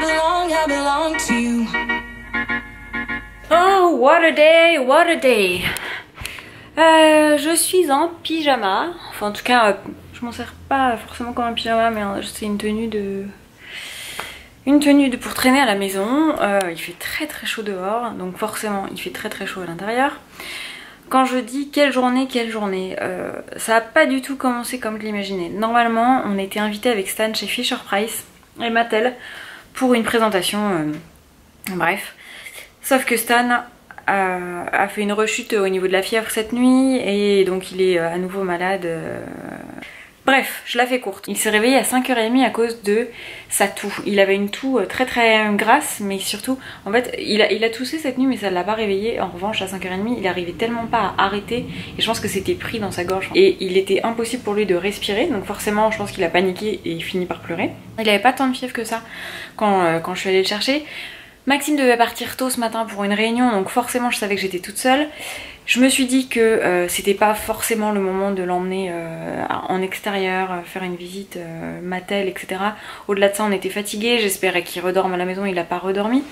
I belong to you. Oh, what a day, what a day. Je suis en pyjama. Enfin, en tout cas, je m'en sers pas forcément comme un pyjama, mais c'est une tenue pour traîner à la maison. Il fait très très chaud dehors, donc forcément il fait très très chaud à l'intérieur. Quand je dis quelle journée, ça n'a pas du tout commencé comme je l'imaginais. Normalement, on était invité avec Stan chez Fisher Price et Mattel pour une présentation, bref. Sauf que Stan a fait une rechute au niveau de la fièvre cette nuit et donc il est à nouveau malade. Bref, je la fais courte. Il s'est réveillé à 5h30 à cause de sa toux. Il avait une toux très très grasse, mais surtout, en fait, il a toussé cette nuit, mais ça ne l'a pas réveillé. En revanche, à 5h30, il arrivait tellement pas à arrêter, et je pense que c'était pris dans sa gorge. Et il était impossible pour lui de respirer, donc forcément, je pense qu'il a paniqué et il finit par pleurer. Il avait pas tant de fièvre que ça quand je suis allée le chercher. Maxime devait partir tôt ce matin pour une réunion, donc forcément je savais que j'étais toute seule. Je me suis dit que c'était pas forcément le moment de l'emmener en extérieur, faire une visite Mattel, etc. Au-delà de ça, on était fatigués, j'espérais qu'il redorme à la maison, il n'a pas redormi.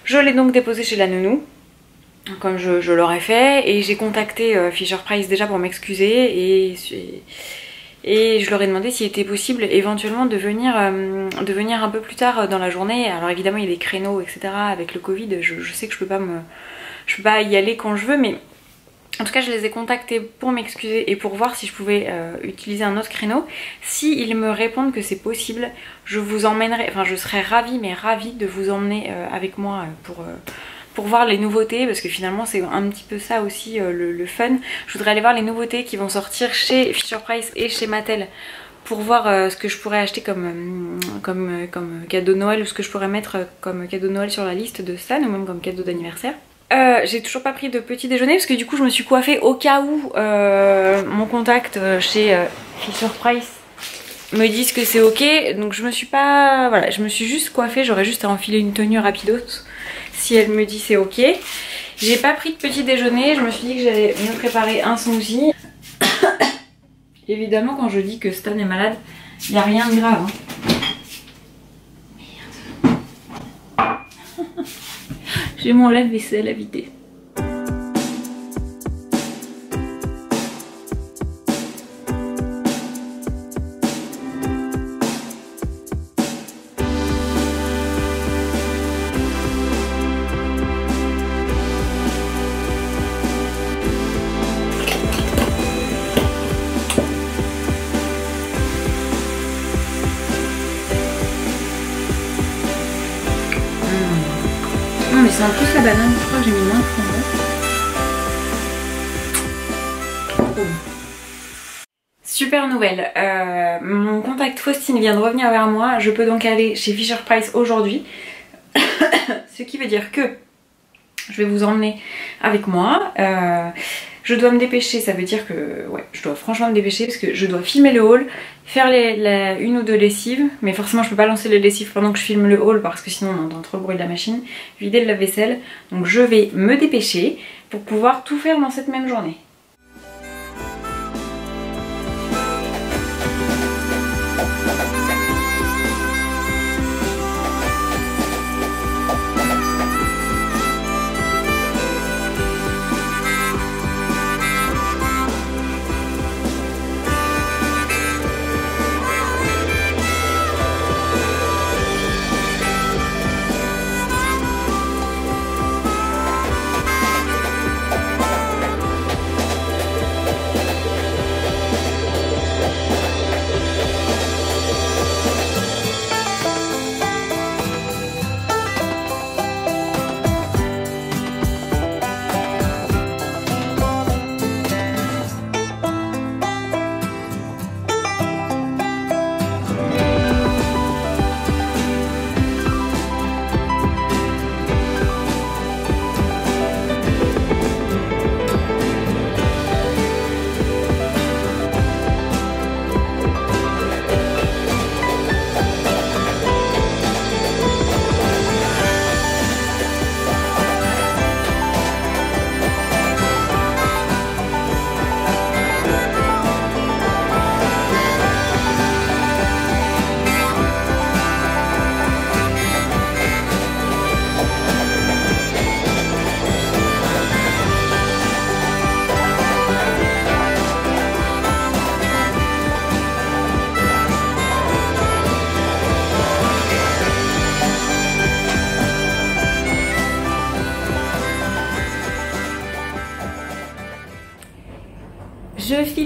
Je l'ai donc déposé chez la nounou, comme je l'aurais fait, et j'ai contacté Fisher Price déjà pour m'excuser et je leur ai demandé s'il était possible éventuellement de venir un peu plus tard dans la journée. Alors évidemment il y a des créneaux, etc. Avec le Covid, je sais que je peux pas y aller quand je veux, mais en tout cas je les ai contactés pour m'excuser et pour voir si je pouvais utiliser un autre créneau. Si ils me répondent que c'est possible, je vous emmènerai, enfin je serais ravie de vous emmener avec moi pour voir les nouveautés, parce que finalement c'est un petit peu ça aussi le fun. Je voudrais aller voir les nouveautés qui vont sortir chez Fisher Price et chez Mattel pour voir ce que je pourrais acheter comme cadeau de Noël, ou ce que je pourrais mettre comme cadeau de Noël sur la liste de Stan, ou même comme cadeau d'anniversaire. J'ai toujours pas pris de petit déjeuner parce que du coup je me suis coiffée au cas où mon contact chez Fisher Price me disent que c'est ok, donc je me suis pas... Voilà, je me suis juste coiffée, j'aurais juste à enfiler une tenue rapidos si elle me dit c'est ok. J'ai pas pris de petit déjeuner, je me suis dit que j'allais me préparer un smoothie. Évidemment quand je dis que Stan est malade, il n'y a rien de grave. Merde. J'ai mon lave-vaisselle à vider. Non mais c'est en plus la banane, je crois que j'ai mis moins de fondant. Super nouvelle, mon contact Faustine vient de revenir vers moi, je peux donc aller chez Fisher Price aujourd'hui. Ce qui veut dire que je vais vous emmener avec moi. Je dois me dépêcher, ça veut dire que ouais, je dois franchement me dépêcher parce que je dois filmer le haul, faire une ou deux lessives, mais forcément je peux pas lancer les lessives pendant que je filme le haul parce que sinon on entend trop le bruit de la machine, vider le lave-vaisselle, donc je vais me dépêcher pour pouvoir tout faire dans cette même journée.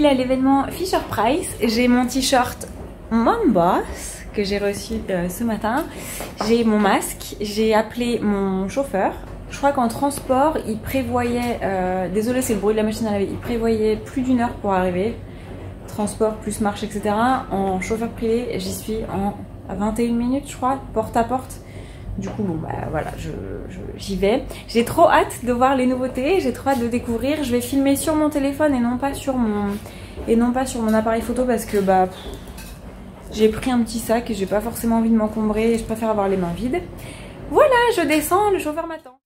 filé à l'événement Fisher Price. J'ai mon t-shirt Mom Boss que j'ai reçu ce matin. J'ai mon masque. J'ai appelé mon chauffeur. Je crois qu'en transport, il prévoyait... désolé, c'est le bruit de la machine à laver. Il prévoyait plus d'1 heure pour arriver. Transport plus marche, etc. En chauffeur privé, j'y suis à 21 minutes, je crois, porte à porte. Du coup, bon, bah voilà, j'y vais. J'ai trop hâte de voir les nouveautés, j'ai trop hâte de découvrir. Je vais filmer sur mon téléphone et non pas sur mon appareil photo parce que bah j'ai pris un petit sac et j'ai pas forcément envie de m'encombrer et je préfère avoir les mains vides. Voilà, je descends, le chauffeur m'attend.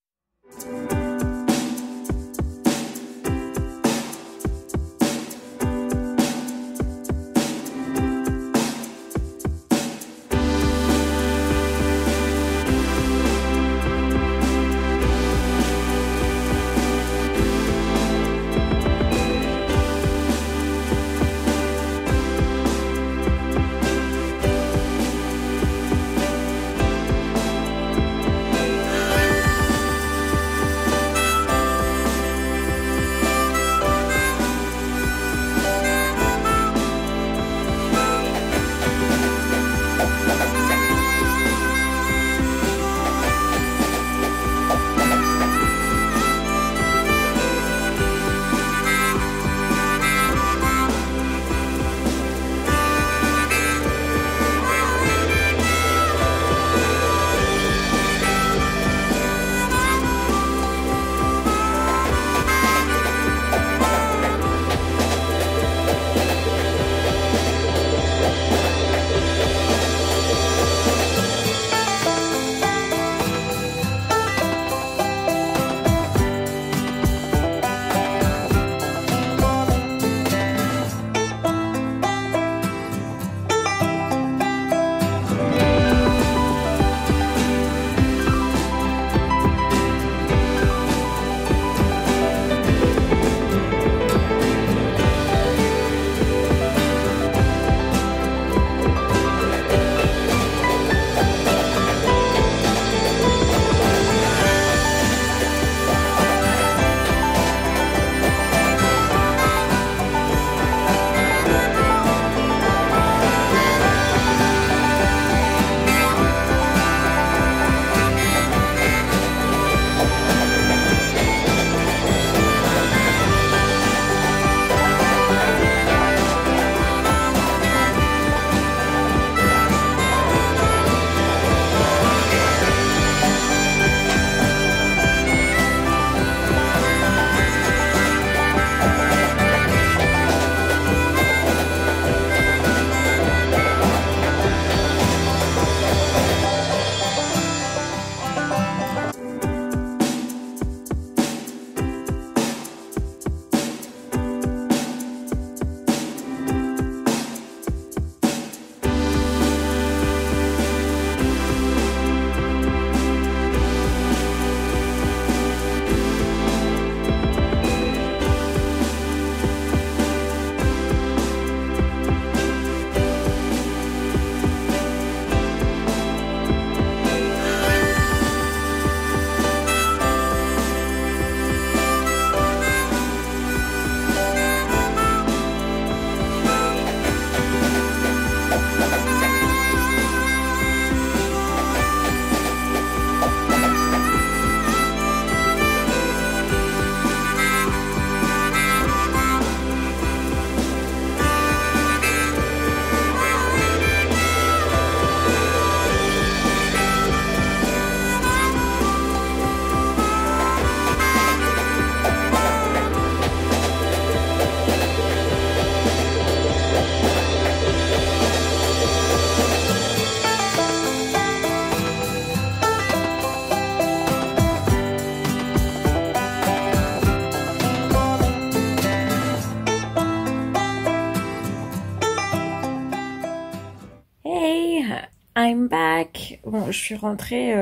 I'm back. Bon, je suis rentrée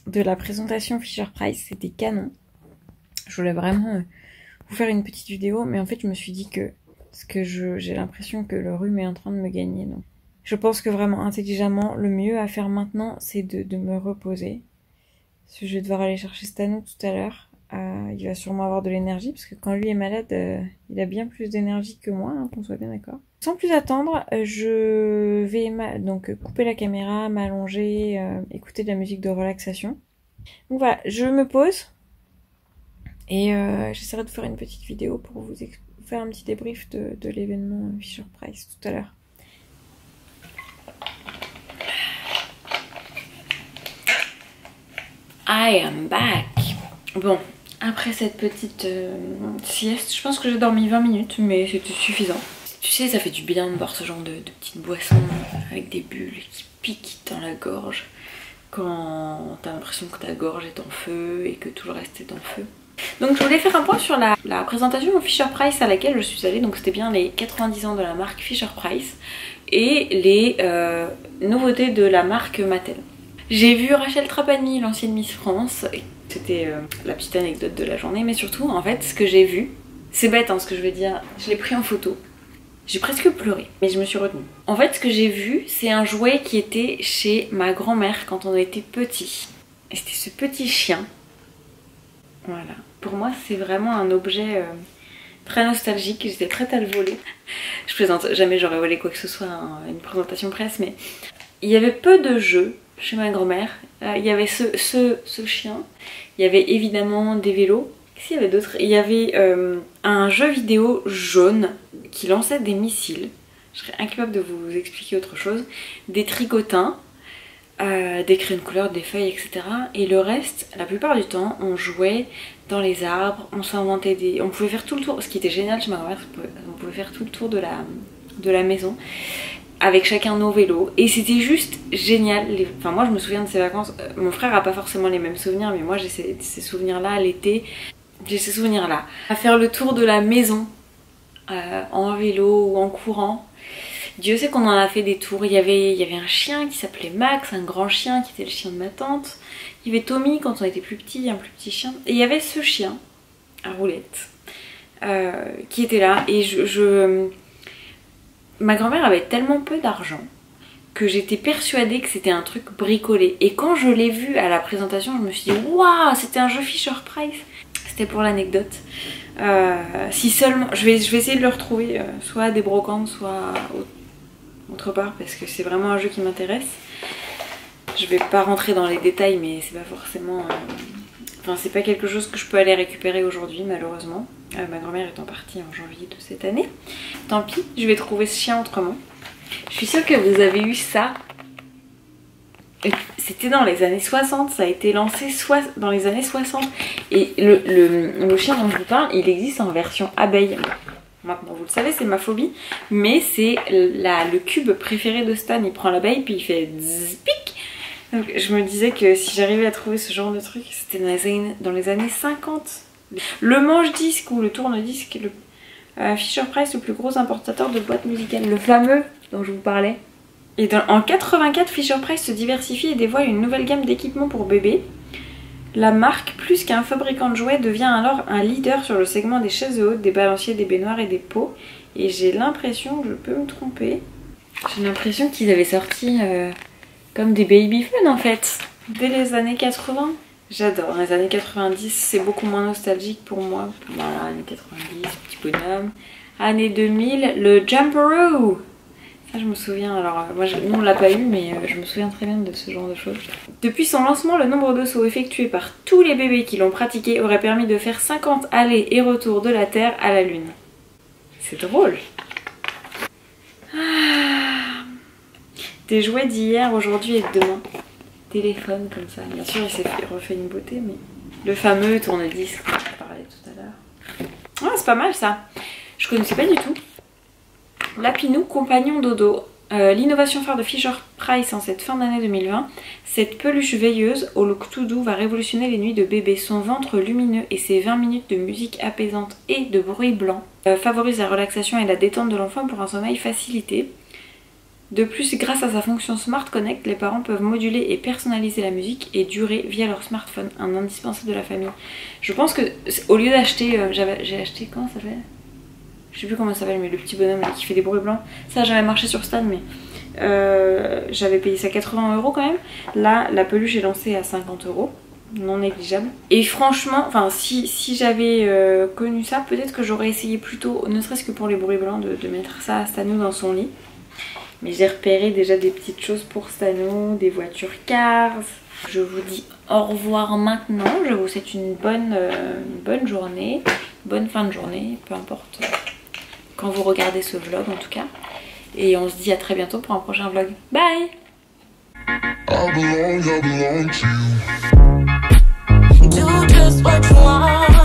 de la présentation Fisher Price, c'était canon. Je voulais vraiment vous faire une petite vidéo, mais en fait je me suis dit que j'ai l'impression que le rhume est en train de me gagner. Donc je pense que vraiment intelligemment, le mieux à faire maintenant, c'est de me reposer. Parce que je vais devoir aller chercher Stano tout à l'heure. il va sûrement avoir de l'énergie parce que quand lui est malade, il a bien plus d'énergie que moi, hein, qu'on soit bien d'accord. Sans plus attendre, je vais donc couper la caméra, m'allonger, écouter de la musique de relaxation. Donc voilà, je me pose et j'essaierai de faire une petite vidéo pour vous faire un petit débrief de l'événement Fisher-Price tout à l'heure. I am back. Bon, après cette petite sieste, je pense que j'ai dormi 20 minutes, mais c'était suffisant. Tu sais, ça fait du bien de boire ce genre de petites boissons avec des bulles qui piquent dans la gorge quand t'as l'impression que ta gorge est en feu et que tout le reste est en feu. Donc je voulais faire un point sur la présentation Fisher-Price à laquelle je suis allée. Donc c'était bien les 90 ans de la marque Fisher-Price et les nouveautés de la marque Mattel. J'ai vu Rachel Trapani, l'ancienne Miss France. C'était la petite anecdote de la journée, mais surtout en fait ce que j'ai vu, c'est bête hein, ce que je vais dire, je l'ai pris en photo. J'ai presque pleuré, mais je me suis retenue. En fait ce que j'ai vu, c'est un jouet qui était chez ma grand-mère quand on était petit. Et c'était ce petit chien. Voilà. Pour moi c'est vraiment un objet très nostalgique, j'étais prête à le voler. Je plaisante, jamais j'aurais volé quoi que ce soit à une présentation presse, mais il y avait peu de jeux chez ma grand-mère. Il y avait ce chien, il y avait évidemment des vélos. Qu'est-ce qu'il y avait d'autre? Il y avait un jeu vidéo jaune qui lançait des missiles. Je serais incapable de vous expliquer autre chose. Des tricotins, des crayons de couleur, des feuilles, etc. Et le reste, la plupart du temps, on jouait dans les arbres, on s'inventait des... On pouvait faire tout le tour, ce qui était génial chez ma grand-mère, on pouvait faire tout le tour de la maison avec chacun nos vélos et c'était juste génial. Enfin moi je me souviens de ces vacances, mon frère a pas forcément les mêmes souvenirs mais moi j'ai ces souvenirs là à l'été, j'ai ces souvenirs là. À faire le tour de la maison en vélo ou en courant. Dieu sait qu'on en a fait des tours. Il y avait un chien qui s'appelait Max, un grand chien qui était le chien de ma tante. Il y avait Tommy quand on était plus petit, un plus petit chien. Et il y avait ce chien à roulette qui était là et ma grand-mère avait tellement peu d'argent que j'étais persuadée que c'était un truc bricolé. Et quand je l'ai vu à la présentation, je me suis dit waouh, c'était un jeu Fisher-Price. C'était pour l'anecdote. Si seulement, je vais essayer de le retrouver, soit à des brocantes, soit autre part, parce que c'est vraiment un jeu qui m'intéresse. Je vais pas rentrer dans les détails, mais c'est pas forcément. Enfin, c'est pas quelque chose que je peux aller récupérer aujourd'hui, malheureusement. Ma grand-mère étant partie en janvier de cette année. Tant pis, je vais trouver ce chien autrement. Je suis sûre que vous avez eu ça. C'était dans les années 60, ça a été lancé dans les années 60. Et le chien dont je vous parle, il existe en version abeille. Maintenant, vous le savez, c'est ma phobie. Mais c'est le cube préféré de Stan. Il prend l'abeille, puis il fait zpic. Donc je me disais que si j'arrivais à trouver ce genre de truc, c'était dans les années 50. Le manche-disque ou le tourne-disque, Fisher-Price, le plus gros importateur de boîtes musicales, le fameux dont je vous parlais. Et en 84, Fisher-Price se diversifie et dévoile une nouvelle gamme d'équipements pour bébés. La marque, plus qu'un fabricant de jouets, devient alors un leader sur le segment des chaises hautes, des balanciers, des baignoires et des pots. Et j'ai l'impression, je peux me tromper, j'ai l'impression qu'ils avaient sorti comme des baby fun en fait, dès les années 80. J'adore, dans les années 90, c'est beaucoup moins nostalgique pour moi. Voilà, années 90, petit bonhomme. Années 2000, le Jumperoo. Ça je me souviens, alors moi nous on l'a pas eu mais je me souviens très bien de ce genre de choses. Depuis son lancement, le nombre de sauts effectués par tous les bébés qui l'ont pratiqué aurait permis de faire 50 allers et retours de la Terre à la Lune. C'est drôle. Des jouets d'hier, aujourd'hui et de demain. Téléphone comme ça, bien sûr il s'est refait une beauté mais... Le fameux tourne-disque dont je parlais tout à l'heure. Ah c'est pas mal ça. Je connaissais pas du tout. Lapinou Compagnon Dodo, l'innovation phare de Fisher-Price en cette fin d'année 2020. Cette peluche veilleuse au look tout doux va révolutionner les nuits de bébé. Son ventre lumineux et ses 20 minutes de musique apaisante et de bruit blanc favorisent la relaxation et la détente de l'enfant pour un sommeil facilité. De plus, grâce à sa fonction Smart Connect, les parents peuvent moduler et personnaliser la musique et durer via leur smartphone, un indispensable de la famille. Je pense que au lieu d'acheter, j'ai acheté, comment ça s'appelle ? Je sais plus comment ça s'appelle, mais le petit bonhomme là, qui fait des bruits blancs. Ça a jamais marché sur Stan, mais j'avais payé ça 80 € quand même. Là, la peluche est lancée à 50 €. non négligeable. Et franchement, enfin si j'avais connu ça, peut-être que j'aurais essayé plus tôt, ne serait-ce que pour les bruits blancs, de mettre ça à Stano dans son lit. Mais j'ai repéré déjà des petites choses pour Stano, des voitures Cars. Je vous dis au revoir maintenant. Je vous souhaite une bonne journée, une bonne fin de journée, peu importe quand vous regardez ce vlog en tout cas. Et on se dit à très bientôt pour un prochain vlog. Bye! I belong to you. Do just what you want.